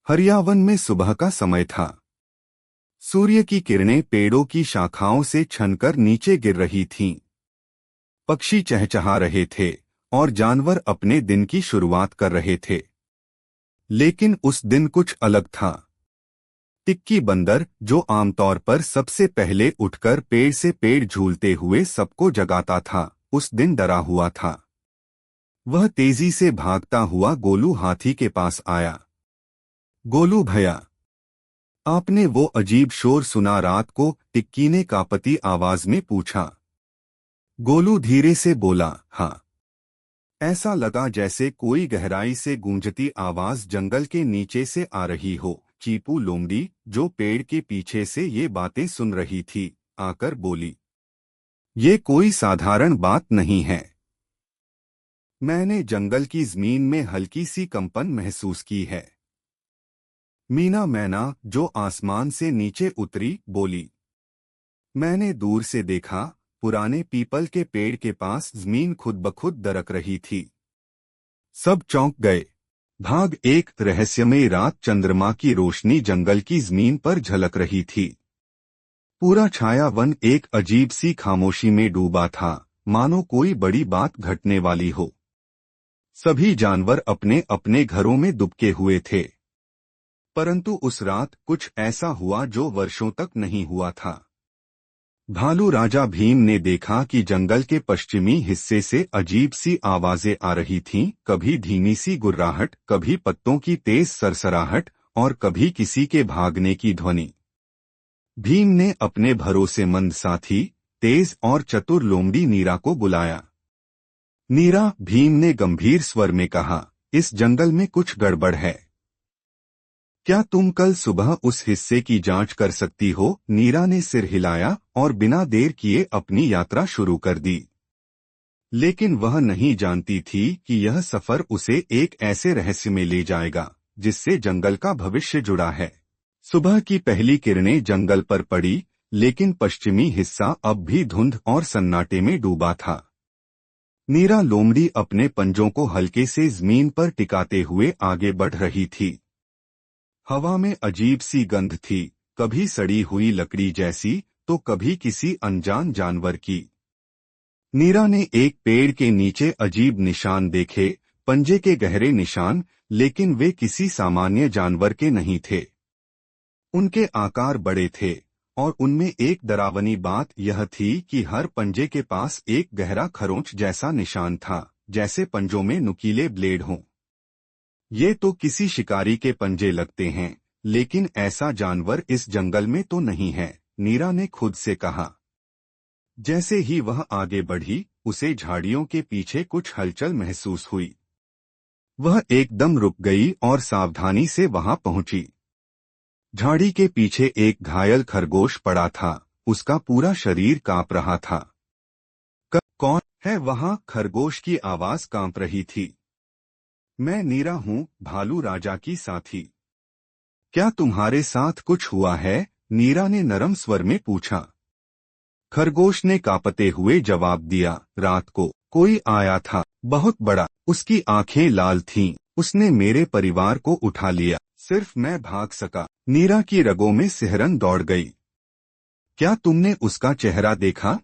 हरियावन में सुबह का समय था। सूर्य की किरणें पेड़ों की शाखाओं से छनकर नीचे गिर रही थीं। पक्षी चहचहा रहे थे और जानवर अपने दिन की शुरुआत कर रहे थे। लेकिन उस दिन कुछ अलग था। टिक्की बंदर, जो आमतौर पर सबसे पहले उठकर पेड़ से पेड़ झूलते हुए सबको जगाता था, उस दिन डरा हुआ था। वह तेजी से भागता हुआ गोलू हाथी के पास आया। गोलू भैया, आपने वो अजीब शोर सुना रात को? टिक्की ने कांपती आवाज में पूछा। गोलू धीरे से बोला, हाँ। ऐसा लगा जैसे कोई गहराई से गूंजती आवाज जंगल के नीचे से आ रही हो। चीपू लोमड़ी, जो पेड़ के पीछे से ये बातें सुन रही थी, आकर बोली, ये कोई साधारण बात नहीं है। मैंने जंगल की जमीन में हल्की सी कंपन महसूस की है। मीना मैना, जो आसमान से नीचे उतरी, बोली, मैंने दूर से देखा, पुराने पीपल के पेड़ के पास जमीन खुद ब खुद दरक रही थी। सब चौंक गए। भाग एक। रहस्यमय रात। चंद्रमा की रोशनी जंगल की जमीन पर झलक रही थी। पूरा छाया वन एक अजीब सी खामोशी में डूबा था, मानो कोई बड़ी बात घटने वाली हो। सभी जानवर अपने अपने घरों में दुबके हुए थे। परंतु उस रात कुछ ऐसा हुआ जो वर्षों तक नहीं हुआ था। भालू राजा भीम ने देखा कि जंगल के पश्चिमी हिस्से से अजीब सी आवाजें आ रही थीं, कभी धीमी सी गुर्राहट, कभी पत्तों की तेज सरसराहट और कभी किसी के भागने की ध्वनि। भीम ने अपने भरोसेमंद साथी, तेज और चतुर लोमड़ी नीरा को बुलाया। नीरा, भीम ने गंभीर स्वर में कहा, इस जंगल में कुछ गड़बड़ है। क्या तुम कल सुबह उस हिस्से की जांच कर सकती हो? नीरा ने सिर हिलाया और बिना देर किए अपनी यात्रा शुरू कर दी। लेकिन वह नहीं जानती थी कि यह सफर उसे एक ऐसे रहस्य में ले जाएगा जिससे जंगल का भविष्य जुड़ा है। सुबह की पहली किरणें जंगल पर पड़ी, लेकिन पश्चिमी हिस्सा अब भी धुंध और सन्नाटे में डूबा था। नीरा लोमड़ी अपने पंजों को हल्के से जमीन पर टिकाते हुए आगे बढ़ रही थी। हवा में अजीब सी गंध थी, कभी सड़ी हुई लकड़ी जैसी तो कभी किसी अनजान जानवर की। नीरा ने एक पेड़ के नीचे अजीब निशान देखे, पंजे के गहरे निशान, लेकिन वे किसी सामान्य जानवर के नहीं थे। उनके आकार बड़े थे और उनमें एक डरावनी बात यह थी कि हर पंजे के पास एक गहरा खरोंच जैसा निशान था, जैसे पंजों में नुकीले ब्लेड हों। ये तो किसी शिकारी के पंजे लगते हैं, लेकिन ऐसा जानवर इस जंगल में तो नहीं है, नीरा ने खुद से कहा। जैसे ही वह आगे बढ़ी, उसे झाड़ियों के पीछे कुछ हलचल महसूस हुई। वह एकदम रुक गई और सावधानी से वहां पहुंची। झाड़ी के पीछे एक घायल खरगोश पड़ा था, उसका पूरा शरीर कांप रहा था। कौन है वहां? खरगोश की आवाज कांप रही थी। मैं नीरा हूँ, भालू राजा की साथी। क्या तुम्हारे साथ कुछ हुआ है? नीरा ने नरम स्वर में पूछा। खरगोश ने कांपते हुए जवाब दिया, रात को कोई आया था, बहुत बड़ा, उसकी आंखें लाल थीं, उसने मेरे परिवार को उठा लिया, सिर्फ मैं भाग सका। नीरा की रगों में सिहरन दौड़ गई। क्या तुमने उसका चेहरा देखा?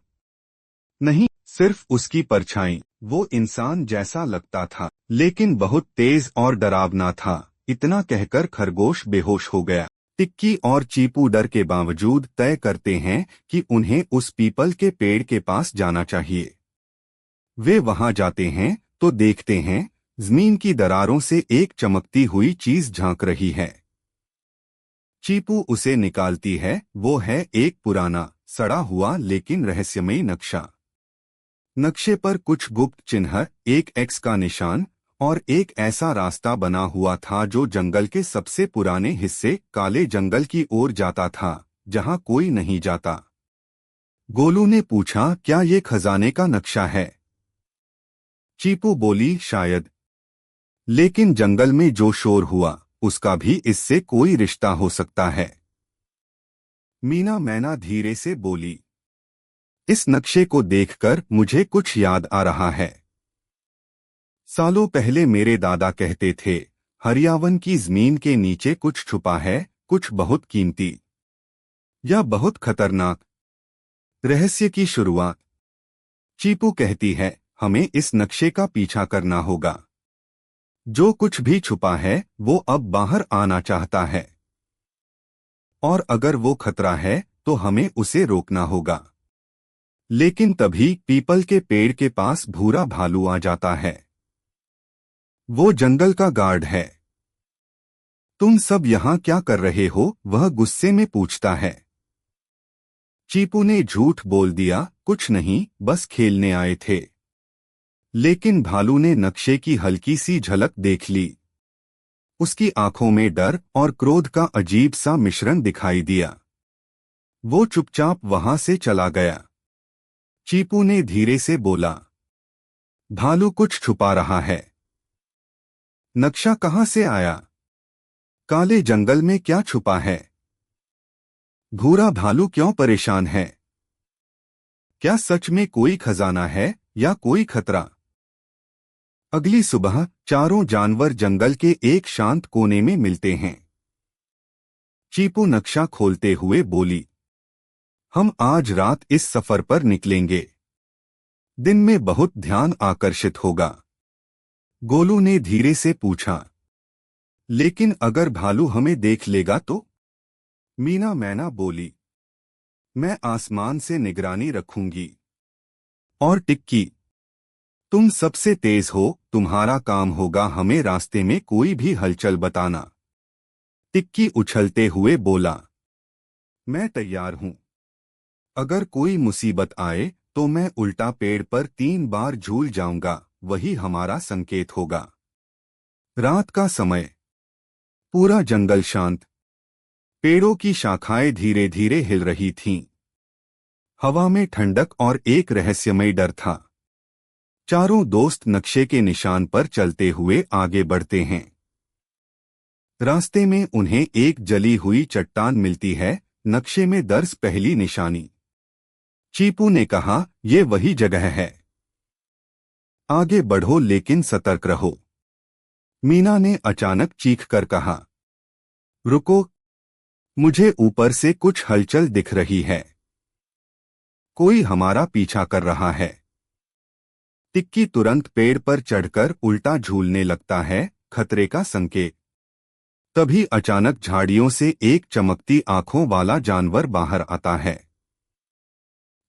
नहीं, सिर्फ उसकी परछाई। वो इंसान जैसा लगता था, लेकिन बहुत तेज और डरावना था। इतना कहकर खरगोश बेहोश हो गया। टिक्की और चीपू डर के बावजूद तय करते हैं कि उन्हें उस पीपल के पेड़ के पास जाना चाहिए। वे वहां जाते हैं तो देखते हैं, जमीन की दरारों से एक चमकती हुई चीज झांक रही है। चीपू उसे निकालती है। वो है एक पुराना, सड़ा हुआ लेकिन रहस्यमयी नक्शा। नक्शे पर कुछ गुप्त चिन्ह, एक एक्स का निशान और एक ऐसा रास्ता बना हुआ था जो जंगल के सबसे पुराने हिस्से, काले जंगल की ओर जाता था, जहां कोई नहीं जाता। गोलू ने पूछा, क्या ये खजाने का नक्शा है? चीपू बोली, शायद। लेकिन जंगल में जो शोर हुआ, उसका भी इससे कोई रिश्ता हो सकता है। मीना मैना धीरे से बोली, इस नक्शे को देखकर मुझे कुछ याद आ रहा है। सालों पहले मेरे दादा कहते थे, हरियावन की जमीन के नीचे कुछ छुपा है, कुछ बहुत कीमती या बहुत खतरनाक। रहस्य की शुरुआत। चीपू कहती है, हमें इस नक्शे का पीछा करना होगा। जो कुछ भी छुपा है वो अब बाहर आना चाहता है, और अगर वो खतरा है तो हमें उसे रोकना होगा। लेकिन तभी पीपल के पेड़ के पास भूरा भालू आ जाता है। वो जंगल का गार्ड है। तुम सब यहाँ क्या कर रहे हो? वह गुस्से में पूछता है। चीपू ने झूठ बोल दिया, कुछ नहीं, बस खेलने आए थे। लेकिन भालू ने नक्शे की हल्की सी झलक देख ली। उसकी आंखों में डर और क्रोध का अजीब सा मिश्रण दिखाई दिया। वो चुपचाप वहां से चला गया। चीपू ने धीरे से बोला, भालू कुछ छुपा रहा है। नक्शा कहाँ से आया? काले जंगल में क्या छुपा है? भूरा भालू क्यों परेशान है? क्या सच में कोई खजाना है या कोई खतरा? अगली सुबह चारों जानवर जंगल के एक शांत कोने में मिलते हैं। चीपू नक्शा खोलते हुए बोली, हम आज रात इस सफर पर निकलेंगे। दिन में बहुत ध्यान आकर्षित होगा। गोलू ने धीरे से पूछा, लेकिन अगर भालू हमें देख लेगा तो? मीना मैना बोली, मैं आसमान से निगरानी रखूंगी। और टिक्की, तुम सबसे तेज हो, तुम्हारा काम होगा हमें रास्ते में कोई भी हलचल बताना। टिक्की उछलते हुए बोला, मैं तैयार हूं। अगर कोई मुसीबत आए तो मैं उल्टा पेड़ पर 3 बार झूल जाऊंगा, वही हमारा संकेत होगा। रात का समय। पूरा जंगल शांत। पेड़ों की शाखाएं धीरे धीरे हिल रही थीं। हवा में ठंडक और एक रहस्यमय डर था। चारों दोस्त नक्शे के निशान पर चलते हुए आगे बढ़ते हैं। रास्ते में उन्हें एक जली हुई चट्टान मिलती है, नक्शे में दर्ज पहली निशानी। चीपू ने कहा, ये वही जगह है। आगे बढ़ो लेकिन सतर्क रहो। मीना ने अचानक चीख कर कहा, रुको, मुझे ऊपर से कुछ हलचल दिख रही है। कोई हमारा पीछा कर रहा है। टिक्की तुरंत पेड़ पर चढ़कर उल्टा झूलने लगता है, खतरे का संकेत। तभी अचानक झाड़ियों से एक चमकती आंखों वाला जानवर बाहर आता है।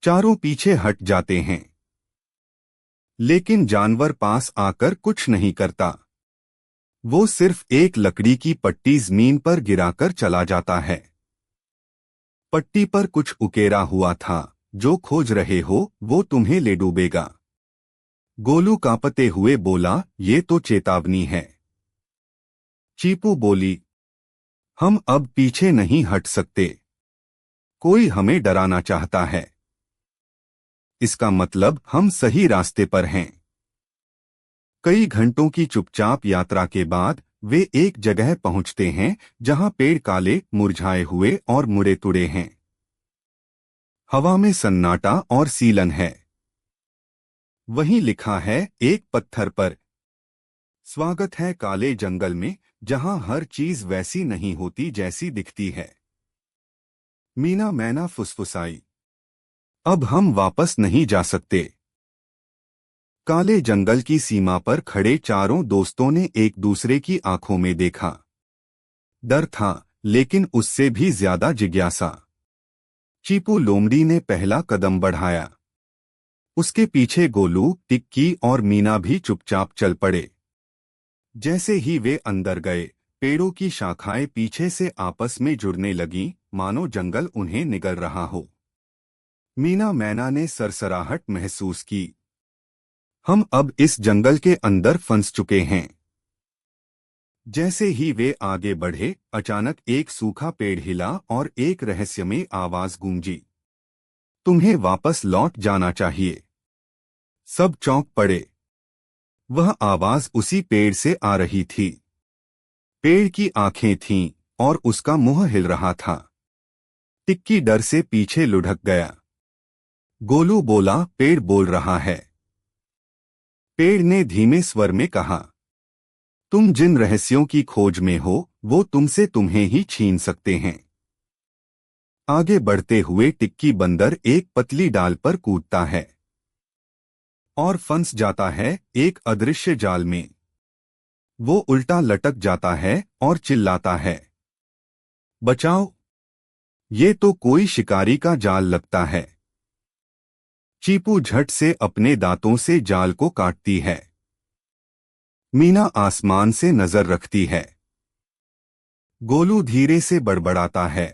चारों पीछे हट जाते हैं, लेकिन जानवर पास आकर कुछ नहीं करता। वो सिर्फ एक लकड़ी की पट्टी जमीन पर गिराकर चला जाता है। पट्टी पर कुछ उकेरा हुआ था, जो खोज रहे हो वो तुम्हें ले डूबेगा। गोलू कांपते हुए बोला, ये तो चेतावनी है। चीपू बोली, हम अब पीछे नहीं हट सकते। कोई हमें डराना चाहता है। इसका मतलब हम सही रास्ते पर हैं। कई घंटों की चुपचाप यात्रा के बाद वे एक जगह पहुंचते हैं जहां पेड़ काले, मुरझाए हुए और मुड़े तुड़े हैं। हवा में सन्नाटा और सीलन है। वहीं लिखा है एक पत्थर पर, स्वागत है काले जंगल में, जहां हर चीज वैसी नहीं होती जैसी दिखती है। मीना मैना फुसफुसाई, अब हम वापस नहीं जा सकते। काले जंगल की सीमा पर खड़े चारों दोस्तों ने एक दूसरे की आंखों में देखा। डर था, लेकिन उससे भी ज्यादा जिज्ञासा। चीपू लोमड़ी ने पहला कदम बढ़ाया। उसके पीछे गोलू, टिक्की और मीना भी चुपचाप चल पड़े। जैसे ही वे अंदर गए, पेड़ों की शाखाएं पीछे से आपस में जुड़ने लगीं, मानो जंगल उन्हें निगल रहा हो। मीना मैना ने सरसराहट महसूस की। हम अब इस जंगल के अंदर फंस चुके हैं। जैसे ही वे आगे बढ़े, अचानक एक सूखा पेड़ हिला और एक रहस्यमय आवाज गूंजी, तुम्हें वापस लौट जाना चाहिए। सब चौंक पड़े। वह आवाज उसी पेड़ से आ रही थी। पेड़ की आंखें थीं और उसका मुंह हिल रहा था। टिक्की डर से पीछे लुढ़क गया। गोलू बोला, पेड़ बोल रहा है। पेड़ ने धीमे स्वर में कहा, तुम जिन रहस्यों की खोज में हो वो तुमसे तुम्हें ही छीन सकते हैं। आगे बढ़ते हुए टिक्की बंदर एक पतली डाल पर कूदता है और फंस जाता है एक अदृश्य जाल में। वो उल्टा लटक जाता है और चिल्लाता है, बचाओ, ये तो कोई शिकारी का जाल लगता है। चीपू झट से अपने दांतों से जाल को काटती है। मीना आसमान से नजर रखती है। गोलू धीरे से बड़बड़ाता है,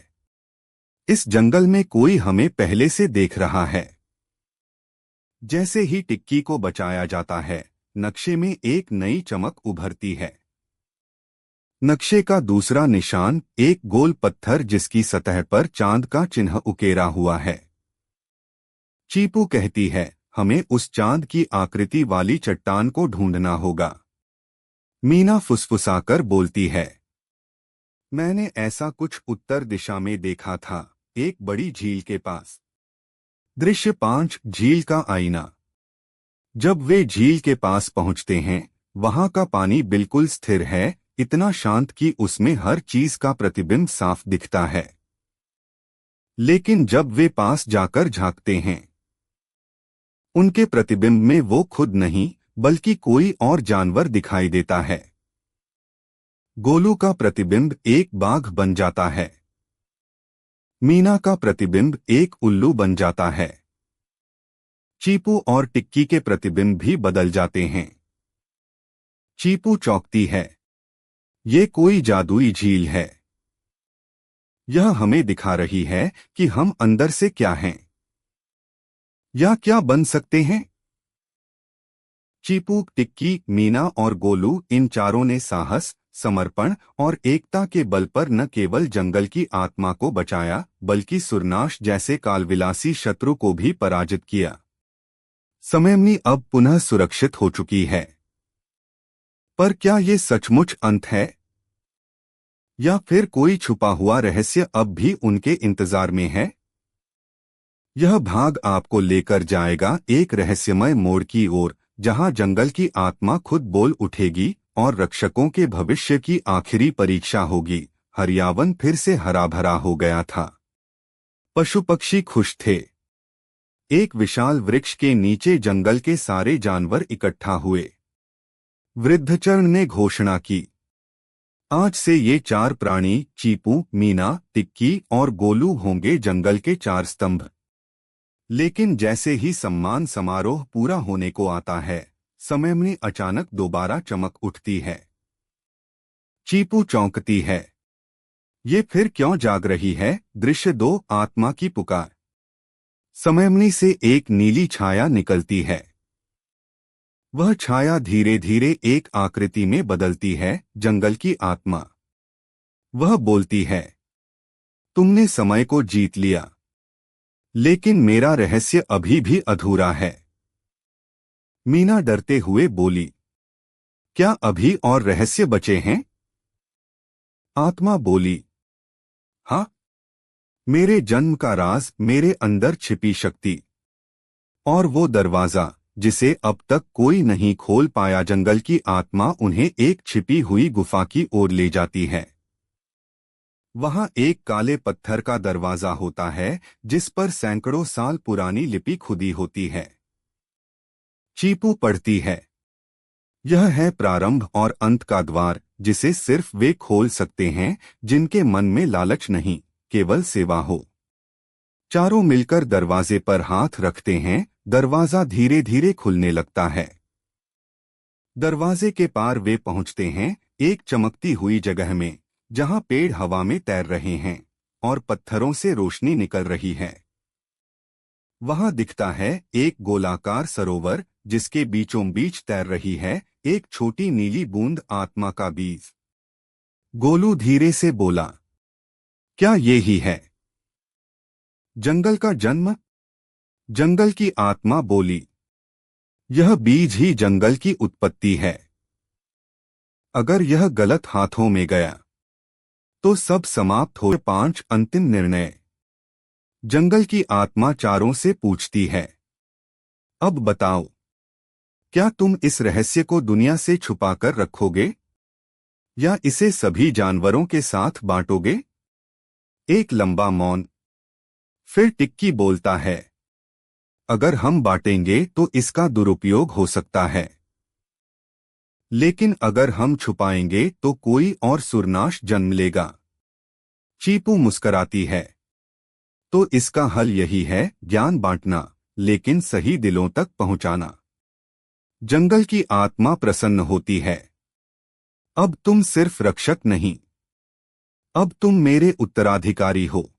इस जंगल में कोई हमें पहले से देख रहा है। जैसे ही टिक्की को बचाया जाता है, नक्शे में एक नई चमक उभरती है। नक्शे का दूसरा निशान एक गोल पत्थर जिसकी सतह पर चांद का चिन्ह उकेरा हुआ है। चीपू कहती है, हमें उस चांद की आकृति वाली चट्टान को ढूंढना होगा। मीना फुसफुसाकर बोलती है, मैंने ऐसा कुछ उत्तर दिशा में देखा था, एक बड़ी झील के पास। दृश्य 5, झील का आईना। जब वे झील के पास पहुंचते हैं, वहां का पानी बिल्कुल स्थिर है, इतना शांत कि उसमें हर चीज का प्रतिबिंब साफ दिखता है। लेकिन जब वे पास जाकर झांकते हैं, उनके प्रतिबिंब में वो खुद नहीं बल्कि कोई और जानवर दिखाई देता है। गोलू का प्रतिबिंब एक बाघ बन जाता है। मीना का प्रतिबिंब एक उल्लू बन जाता है। चीपू और टिक्की के प्रतिबिंब भी बदल जाते हैं। चीपू चौंकती है, ये कोई जादुई झील है। यह हमें दिखा रही है कि हम अंदर से क्या हैं या क्या बन सकते हैं। चीपू, टिक्की, मीना और गोलू इन चारों ने साहस, समर्पण और एकता के बल पर न केवल जंगल की आत्मा को बचाया बल्कि सुरनाश जैसे कालविलासी शत्रु को भी पराजित किया। समयमनी अब पुनः सुरक्षित हो चुकी है। पर क्या ये सचमुच अंत है या फिर कोई छुपा हुआ रहस्य अब भी उनके इंतजार में है? यह भाग आपको लेकर जाएगा एक रहस्यमय मोड़ की ओर, जहां जंगल की आत्मा खुद बोल उठेगी और रक्षकों के भविष्य की आखिरी परीक्षा होगी। हरियावन फिर से हरा भरा हो गया था। पशु पक्षी खुश थे। एक विशाल वृक्ष के नीचे जंगल के सारे जानवर इकट्ठा हुए। वृद्धचरण ने घोषणा की, आज से ये 4 प्राणी, चीपू, मीना, टिक्की और गोलू होंगे जंगल के 4 स्तंभ। लेकिन जैसे ही सम्मान समारोह पूरा होने को आता है, समय में अचानक दोबारा चमक उठती है। चीपू चौंकती है, ये फिर क्यों जाग रही है? दृश्य 2, आत्मा की पुकार। समयमनी से एक नीली छाया निकलती है। वह छाया धीरे धीरे एक आकृति में बदलती है, जंगल की आत्मा। वह बोलती है, तुमने समय को जीत लिया, लेकिन मेरा रहस्य अभी भी अधूरा है। मीना डरते हुए बोली, क्या अभी और रहस्य बचे हैं? आत्मा बोली, हाँ, मेरे जन्म का राज, मेरे अंदर छिपी शक्ति और वो दरवाजा जिसे अब तक कोई नहीं खोल पाया। जंगल की आत्मा उन्हें एक छिपी हुई गुफा की ओर ले जाती है। वहां एक काले पत्थर का दरवाजा होता है जिस पर सैकड़ों साल पुरानी लिपि खुदी होती है। चीपू पढ़ती है, यह है प्रारंभ और अंत का द्वार, जिसे सिर्फ वे खोल सकते हैं जिनके मन में लालच नहीं, केवल सेवा हो। चारों मिलकर दरवाजे पर हाथ रखते हैं, दरवाजा धीरे धीरे खुलने लगता है। दरवाजे के पार वे पहुंचते हैं एक चमकती हुई जगह में, जहां पेड़ हवा में तैर रहे हैं और पत्थरों से रोशनी निकल रही है। वहां दिखता है एक गोलाकार सरोवर जिसके बीचों बीच तैर रही है एक छोटी नीली बूंद, आत्मा का बीज। गोलू धीरे से बोला, क्या ये ही है जंगल का जन्म? जंगल की आत्मा बोली, यह बीज ही जंगल की उत्पत्ति है। अगर यह गलत हाथों में गया तो सब समाप्त हो। 5, अंतिम निर्णय। जंगल की आत्मा चारों से पूछती है, अब बताओ, क्या तुम इस रहस्य को दुनिया से छुपाकर रखोगे या इसे सभी जानवरों के साथ बांटोगे? एक लंबा मौन। फिर टिक्की बोलता है, अगर हम बांटेंगे तो इसका दुरुपयोग हो सकता है, लेकिन अगर हम छुपाएंगे तो कोई और सुरनाश जन्म लेगा। चीपू मुस्कराती है, तो इसका हल यही है, ज्ञान बांटना, लेकिन सही दिलों तक पहुंचाना। जंगल की आत्मा प्रसन्न होती है। अब तुम सिर्फ रक्षक नहीं, अब तुम मेरे उत्तराधिकारी हो।